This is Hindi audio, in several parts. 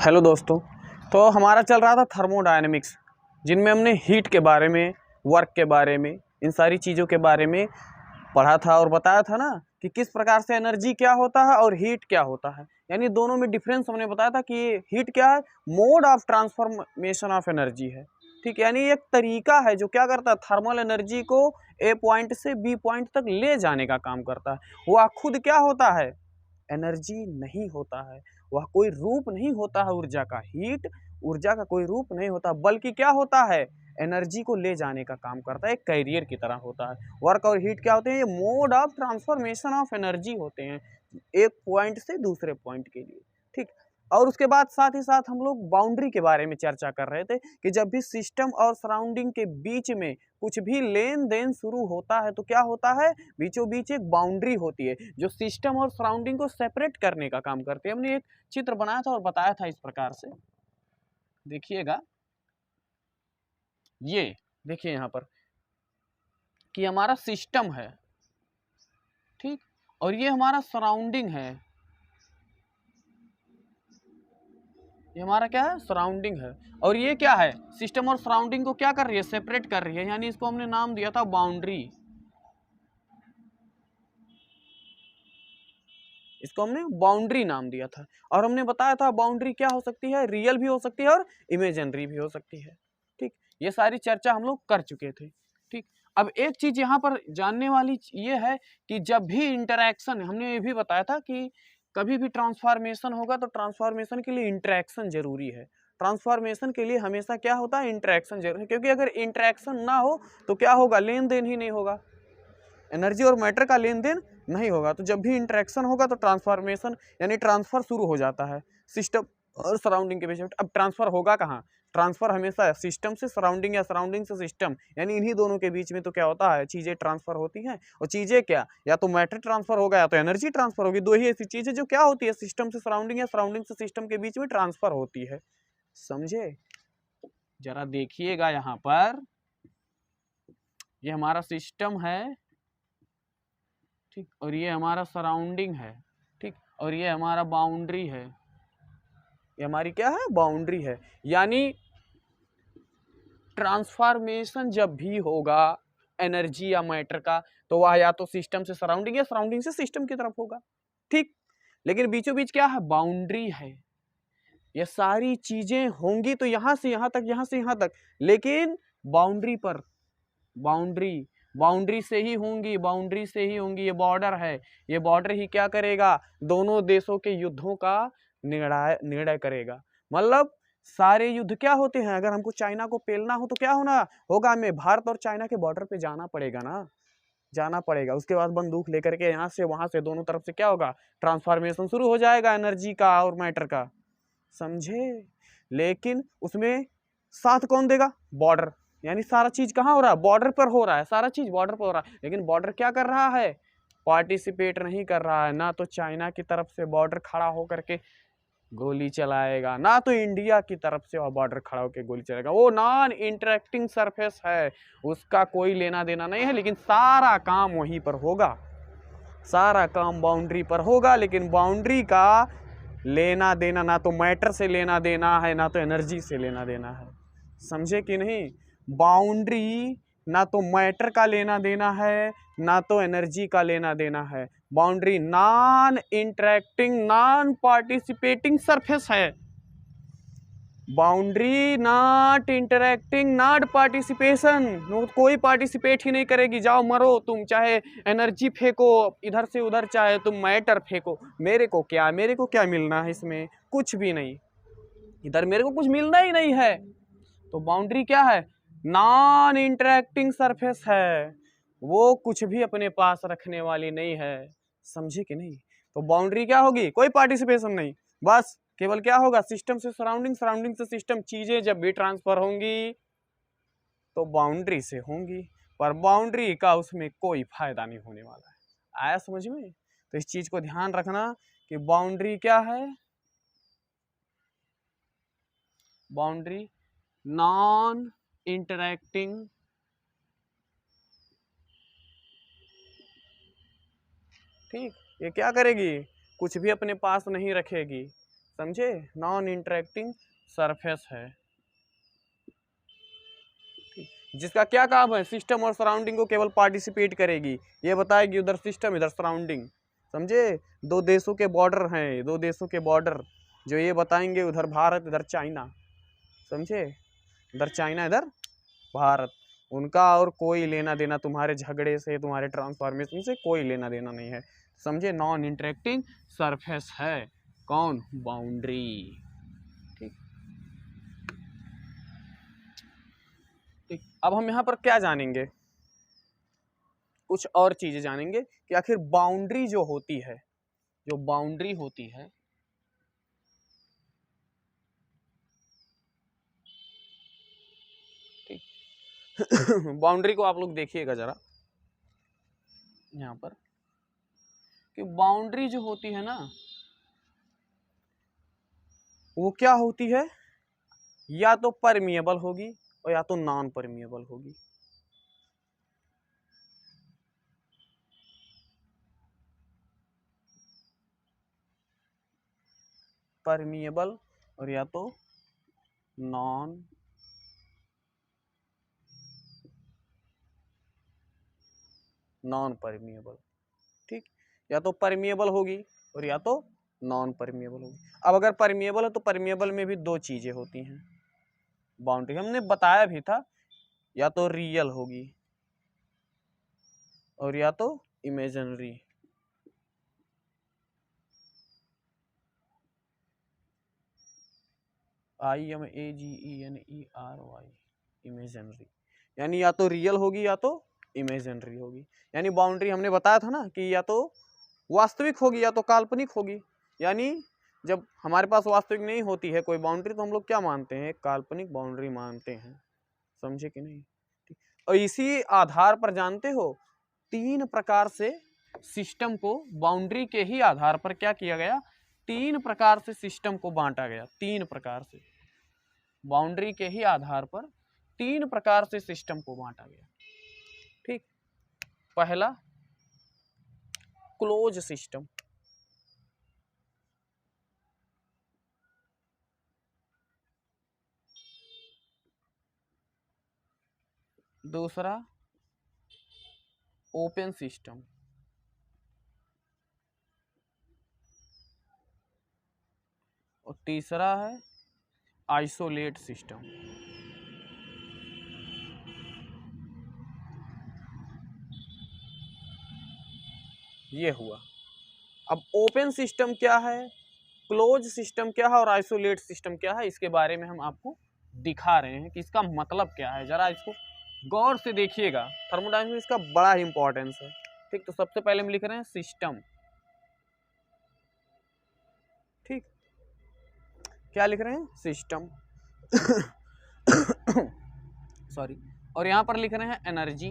हेलो दोस्तों। तो हमारा चल रहा था थर्मोडायनेमिक्स, जिनमें हमने हीट के बारे में, वर्क के बारे में, इन सारी चीज़ों के बारे में पढ़ा था और बताया था ना कि किस प्रकार से एनर्जी क्या होता है और हीट क्या होता है। यानी दोनों में डिफरेंस हमने बताया था कि हीट क्या है, mode of transformation of energy है। ठीक, यानी एक तरीका है जो क्या करता है, थर्मल एनर्जी को ए पॉइंट से बी पॉइंट तक ले जाने का काम करता है। वह खुद क्या होता है, एनर्जी नहीं होता है, वह कोई रूप नहीं होता है ऊर्जा का। हीट ऊर्जा का कोई रूप नहीं होता, बल्कि क्या होता है, एनर्जी को ले जाने का काम करता है, एक कैरियर की तरह होता है। वर्क और हीट क्या होते हैं, ये mode of transformation of energy होते हैं एक पॉइंट से दूसरे पॉइंट के लिए। ठीक, और उसके बाद साथ ही साथ हम लोग बाउंड्री के बारे में चर्चा कर रहे थे कि जब भी सिस्टम और सराउंडिंग के बीच में कुछ भी लेन देन शुरू होता है तो क्या होता है, बीचों बीच एक बाउंड्री होती है जो सिस्टम और सराउंडिंग को सेपरेट करने का काम करती है। हमने एक चित्र बनाया था और बताया था इस प्रकार से, देखिएगा, ये देखिए यहाँ पर कि हमारा सिस्टम है, ठीक, और ये हमारा सराउंडिंग है, ये हमारा क्या है, सराउंडिंग है। और ये क्या है, सिस्टम और सराउंडिंग को क्या कर रही है, सेपरेट कर रही है, यानी इसको हमने नाम दिया था बाउंड्री। इसको हमने बाउंड्री नाम दिया था और हमने बताया था बाउंड्री क्या हो सकती है, रियल भी हो सकती है और इमेजिनरी भी हो सकती है। ठीक, ये सारी चर्चा हम लोग कर चुके थे। ठीक, अब एक चीज यहाँ पर जानने वाली ये है कि जब भी इंटरैक्शन, हमने ये भी बताया था कि कभी भी ट्रांसफॉर्मेशन होगा तो ट्रांसफॉर्मेशन के लिए इंटरैक्शन जरूरी है। ट्रांसफॉर्मेशन के लिए हमेशा क्या होता है, इंटरैक्शन जरूरी है, क्योंकि अगर इंटरैक्शन ना हो तो क्या होगा, लेन देन ही नहीं होगा, एनर्जी और मैटर का लेन देन नहीं होगा। तो जब भी इंटरेक्शन होगा तो ट्रांसफॉर्मेशन यानी ट्रांसफर शुरू हो जाता है सिस्टम और सराउंडिंग के बीच में। अब ट्रांसफर होगा कहाँ, ट्रांसफर हमेशा सिस्टम से सराउंडिंग या सराउंडिंग से सिस्टम, यानी इन्हीं दोनों के बीच में तो क्या होता है, चीजें ट्रांसफर होती हैं। और चीजें क्या, या तो मैटर ट्रांसफर होगा या तो एनर्जी ट्रांसफर होगी। दो ही ऐसी चीजें जो क्या होती है, सिस्टम से सराउंडिंग या सराउंडिंग से सिस्टम के बीच में ट्रांसफर होती है। समझे, जरा देखिएगा यहाँ पर, ये हमारा सिस्टम है, ठीक, और ये हमारा सराउंडिंग है, ठीक, और ये हमारा बाउंड्री है, ये हमारी क्या है, बाउंड्री है। यानी ट्रांसफॉर्मेशन जब भी होगा एनर्जी या मैटर का, तो वह या तो सिस्टम से सराउंडिंग या सराउंडिंग से सिस्टम की तरफ होगा। ठीक, लेकिन बीचों बीच क्या है, बाउंड्री है। ये सारी चीजें होंगी तो यहां से यहां तक, यहां से यहां तक, लेकिन बाउंड्री पर, बाउंड्री बाउंड्री से ही होंगी, बाउंड्री से ही होंगी। ये बॉर्डर है, ये बॉर्डर ही क्या करेगा, दोनों देशों के युद्धों का निर्णय करेगा। मतलब सारे युद्ध क्या होते हैं, अगर हमको चाइना को पेलना हो तो क्या होना होगा, हमें भारत और चाइना के बॉर्डर पे जाना पड़ेगा ना, जाना पड़ेगा। उसके बाद बंदूक लेकर के यहाँ से वहां से दोनों तरफ से क्या होगा, ट्रांसफॉर्मेशन शुरू हो जाएगा एनर्जी का और मैटर का। समझे, लेकिन उसमें साथ कौन देगा, बॉर्डर। यानी सारा चीज कहाँ हो रहा है, बॉर्डर पर हो रहा है, सारा चीज बॉर्डर पर हो रहा है। लेकिन बॉर्डर क्या कर रहा है, पार्टिसिपेट नहीं कर रहा है। ना तो चाइना की तरफ से बॉर्डर खड़ा होकर के गोली चलाएगा, ना तो इंडिया की तरफ से वह बॉर्डर खड़ा होकर गोली चलाएगा। वो नॉन इंटरेक्टिंग सरफेस है, उसका कोई लेना देना नहीं है, लेकिन सारा काम वहीं पर होगा, सारा काम बाउंड्री पर होगा। लेकिन बाउंड्री का लेना देना ना तो मैटर से लेना देना है, ना तो एनर्जी से लेना देना है। समझे कि नहीं, बाउंड्री ना तो मैटर का लेना देना है, ना तो एनर्जी का लेना देना है। Boundary non interacting, non participating surface है। Boundary not interacting, not participation, कोई पार्टिसिपेट ही नहीं करेगी। जाओ मरो तुम, चाहे एनर्जी फेंको इधर से उधर, चाहे तुम मैटर फेंको, मेरे को क्या, मेरे को क्या मिलना है इसमें, कुछ भी नहीं, इधर मेरे को कुछ मिलना ही नहीं है। तो बाउंड्री क्या है, नॉन इंटरेक्टिंग सरफेस है, वो कुछ भी अपने पास रखने वाली नहीं है। समझे कि नहीं, तो बाउंड्री क्या होगी, कोई पार्टिसिपेशन नहीं, बस केवल क्या होगा, सिस्टम से सराउंडिंग, सराउंडिंग से सिस्टम। चीजें जब भी ट्रांसफर होंगी तो बाउंड्री से होंगी, पर बाउंड्री का उसमें कोई फायदा नहीं होने वाला है। आया समझ में, तो इस चीज को ध्यान रखना कि बाउंड्री क्या है, बाउंड्री नॉन इंटरेक्टिंग, ठीक, ये क्या करेगी, कुछ भी अपने पास नहीं रखेगी, समझे, नॉन इंटरेक्टिंग सरफेस है, जिसका क्या काम है, सिस्टम और सराउंडिंग को केवल पार्टिसिपेट करेगी, ये बताएगी उधर सिस्टम इधर सराउंडिंग, समझे। दो देशों के बॉर्डर हैं, दो देशों के बॉर्डर जो ये बताएंगे, उधर भारत इधर चाइना, समझे, इधर चाइना इधर भारत, उनका और कोई लेना देना तुम्हारे झगड़े से, तुम्हारे ट्रांसफॉर्मेशन से कोई लेना देना नहीं है, समझे। नॉन इंटरेक्टिंग सरफेस है कौन, बाउंड्री। ठीक ठीक, अब हम यहाँ पर क्या जानेंगे, कुछ और चीजें जानेंगे कि आखिर बाउंड्री जो होती है, जो बाउंड्री होती है, ठीक बाउंड्री को आप लोग देखिएगा जरा यहाँ पर, कि बाउंड्री जो होती है ना, वो क्या होती है, या तो परमिएबल होगी और या तो नॉन परमिएबल होगी। परमिएबल और या तो नॉन परमिएबल, ठीक, या तो परमिएबल होगी और या तो नॉन परमिएबल होगी। अब अगर परमिएबल है तो परमिएबल में भी दो चीजें होती हैं, बाउंड्री हमने बताया भी था, या तो रियल होगी और या तो इमेजिनरी। IMAGENERY, इमेजिनरी, यानी या तो रियल होगी या तो इमेजिनरी होगी। यानी बाउंड्री हमने बताया था ना कि या तो वास्तविक होगी या तो काल्पनिक होगी, यानी जब हमारे पास वास्तविक नहीं होती है कोई बाउंड्री तो हम लोग क्या मानते हैं, काल्पनिक बाउंड्री मानते हैं, समझे कि नहीं। और इसी आधार पर जानते हो, तीन प्रकार से सिस्टम को बाउंड्री के ही आधार पर क्या किया गया, तीन प्रकार से सिस्टम को बांटा गया, तीन प्रकार से बाउंड्री के ही आधार पर तीन प्रकार से सिस्टम को बांटा गया। ठीक, पहला क्लोज सिस्टम, दूसरा ओपन सिस्टम, और तीसरा है आइसोलेट सिस्टम। ये हुआ। अब ओपन सिस्टम क्या है, क्लोज सिस्टम क्या है और आइसोलेट सिस्टम क्या है, इसके बारे में हम आपको दिखा रहे हैं कि इसका मतलब क्या है। जरा इसको गौर से देखिएगा, थर्मोडायनामिक्स का बड़ा ही इंपॉर्टेंस है। ठीक, तो सबसे पहले हम लिख रहे हैं सिस्टम, ठीक, क्या लिख रहे हैं, सिस्टम सॉरी, और यहां पर लिख रहे हैं एनर्जी।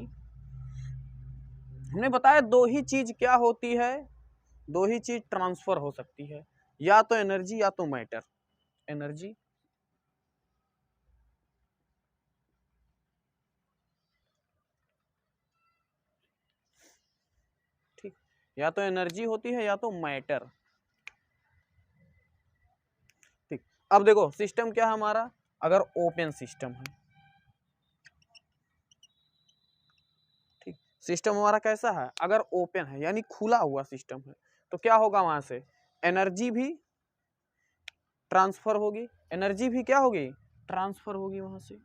हमने बताया दो ही चीज क्या होती है, दो ही चीज ट्रांसफर हो सकती है, या तो एनर्जी या तो मैटर, एनर्जी ठीक, या तो एनर्जी होती है या तो मैटर। ठीक, अब देखो सिस्टम क्या है हमारा, अगर ओपन सिस्टम है, ठीक, सिस्टम हमारा कैसा है, अगर ओपन है यानी खुला हुआ सिस्टम है, तो क्या होगा, वहां से एनर्जी भी ट्रांसफर होगी, एनर्जी भी क्या होगी, ट्रांसफर होगी वहां से।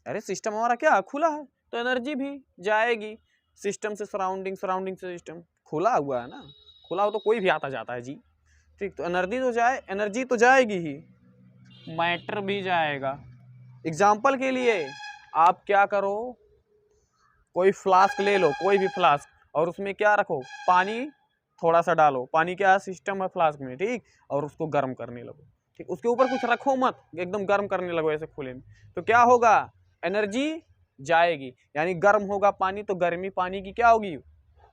अरे सिस्टम हमारा क्या खुला है तो एनर्जी भी जाएगी सिस्टम से सराउंडिंग, सराउंडिंग से सिस्टम, खुला हुआ है ना, खुला हो तो कोई भी आता जाता है जी। ठीक, तो एनर्जी तो जाए, एनर्जी तो जाएगी ही, मैटर भी जाएगा। एग्जाम्पल के लिए आप क्या करो, कोई फ्लास्क ले लो, कोई भी फ्लास्क, और उसमें क्या रखो, पानी थोड़ा सा डालो, पानी क्या सिस्टम है फ्लास्क में, ठीक, और उसको गर्म करने लगो, ठीक, उसके ऊपर कुछ रखो मत, एकदम गर्म करने लगो ऐसे खुले में, तो क्या होगा, एनर्जी जाएगी, यानी गर्म होगा पानी तो गर्मी पानी की क्या होगी,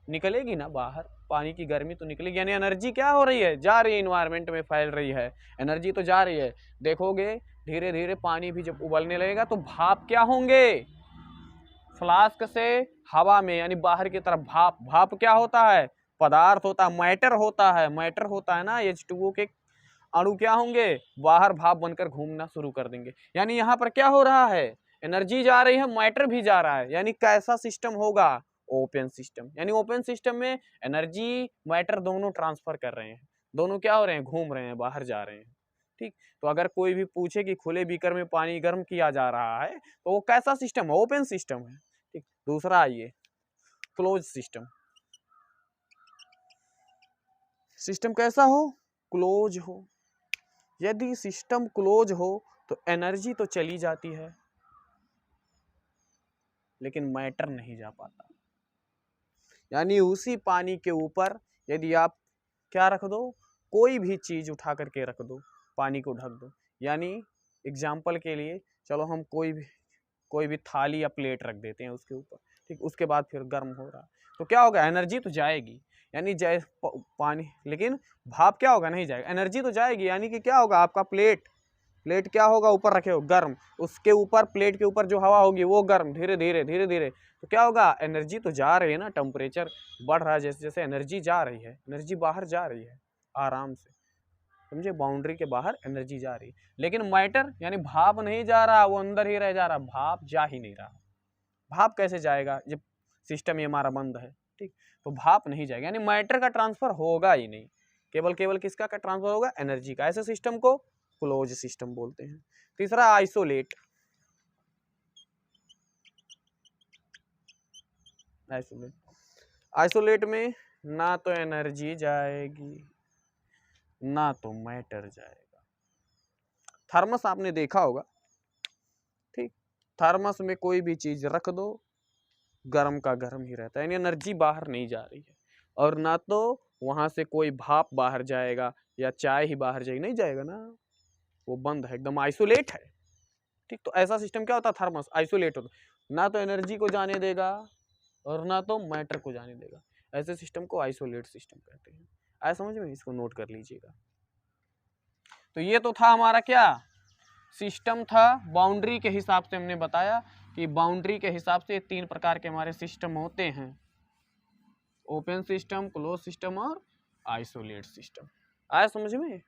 निकलेगी ना बाहर, पानी की गर्मी तो निकलेगी, यानी एनर्जी क्या हो रही है, जा रही है, इन्वायरमेंट में फैल रही है, एनर्जी तो जा रही है। देखोगे धीरे धीरे पानी भी जब उबलने लगेगा तो भाप क्या होंगे, फ्लास्क से हवा में यानी बाहर की तरफ भाप, भाप क्या होता है, पदार्थ होता है, मैटर होता है, मैटर होता है ना H2O के अणु क्या होंगे, बाहर भाप बनकर घूमना शुरू कर देंगे। यानी यहाँ पर क्या हो रहा है, एनर्जी जा रही है, मैटर भी जा रहा है। यानी कैसा सिस्टम होगा, ओपन सिस्टम। यानी ओपन सिस्टम में एनर्जी मैटर दोनों ट्रांसफर कर रहे हैं, दोनों क्या हो रहे हैं, घूम रहे हैं, बाहर जा रहे हैं। ठीक, तो अगर कोई भी पूछे कि खुले बीकर में पानी गर्म किया जा रहा है तो वो कैसा सिस्टम है, ओपन सिस्टम है। ठीक, दूसरा आइए क्लोज सिस्टम। सिस्टम कैसा हो, क्लोज हो। यदि सिस्टम क्लोज हो तो एनर्जी तो चली जाती है लेकिन मैटर नहीं जा पाता। यानी उसी पानी के ऊपर यदि आप क्या रख दो, कोई भी चीज उठा करके रख दो, पानी को ढक दो। यानी एग्जाम्पल के लिए चलो हम कोई भी थाली या प्लेट रख देते हैं उसके ऊपर, ठीक, उसके बाद फिर गर्म हो रहा तो क्या होगा, एनर्जी तो जाएगी। यानी पानी, लेकिन भाप क्या होगा, नहीं जाएगा, एनर्जी तो जाएगी। यानी कि क्या होगा, आपका प्लेट क्या होगा, ऊपर रखे हो गर्म, उसके ऊपर प्लेट के ऊपर जो हवा होगी वो गर्म, धीरे धीरे तो क्या होगा, एनर्जी तो जा रही है ना, टेम्परेचर बढ़ रहा है, जैसे जैसे एनर्जी जा रही है, एनर्जी बाहर जा रही है आराम से, समझे, बाउंड्री के बाहर एनर्जी जा रही है। लेकिन मैटर यानी भाप नहीं जा रहा, वो अंदर ही रह जा रहा, भाप जा ही नहीं रहा। भाप कैसे जाएगा जब सिस्टम ये हमारा बंद है, ठीक, तो भाप नहीं जाएगा। यानी मैटर का ट्रांसफर होगा ही नहीं, केवल किसका का ट्रांसफर होगा, एनर्जी का। ऐसे सिस्टम को क्लोज सिस्टम बोलते हैं। तीसरा आइसोलेट। आइसोलेट में ना तो एनर्जी जाएगी ना तो मैटर जाएगा। थर्मस आपने देखा होगा, ठीक, थर्मस में कोई भी चीज रख दो गर्म का गर्म ही रहता है, यानी एनर्जी बाहर नहीं जा रही है, और ना तो वहां से कोई भाप बाहर जाएगा या चाय ही बाहर जाएगी, नहीं जाएगा ना, वो बंद है, एकदम आइसोलेट है। ठीक, तो ऐसा सिस्टम क्या होता है, थर्मस आइसोलेट होता है, ना तो एनर्जी को जाने देगा और ना तो मैटर को जाने देगा। ऐसे सिस्टम को आइसोलेट सिस्टम कहते हैं। आया समझ में, इसको नोट कर लीजिएगा। तो ये तो था हमारा क्या सिस्टम था, बाउंड्री के हिसाब से हमने बताया कि बाउंड्री के हिसाब से 3 प्रकार के हमारे सिस्टम होते हैं, ओपन सिस्टम, क्लोज सिस्टम और आइसोलेट सिस्टम। आया समझ में।